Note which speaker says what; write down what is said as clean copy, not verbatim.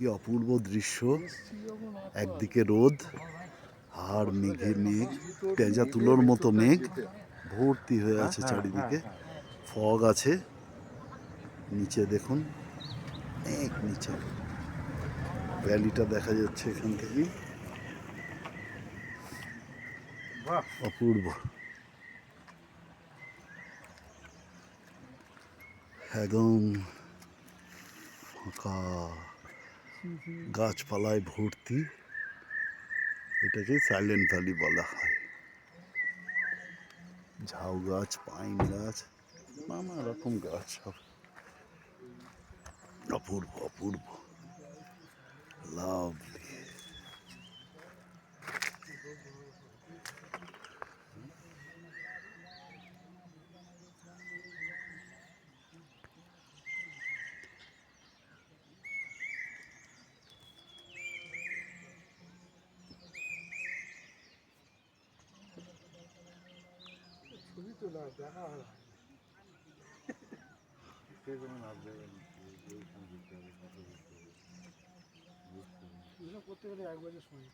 Speaker 1: কি অপূর্ব দৃশ্য, একদিকে রোদ আর মেঘে মেঘ, তেজা তুলোর মতো মেঘ ভর্তি হয়ে আছে চারিদিকে, ফগ আছে নিচে, দেখুন অনেক নিচে ভ্যালিটা দেখা যাচ্ছে এখান থেকেই, অপূর্ব একদম ফাঁকা, গাছপালায় ভর্তি, এটাকে সাইলেন্ট ভ্যালি বলা হয়। ঝাউ গাছ, পাইন গাছ, নানা রকম গাছ, সব অপূর্ব অপূর্ব, লাভলি।
Speaker 2: করতে গেলে 1 বছর সময়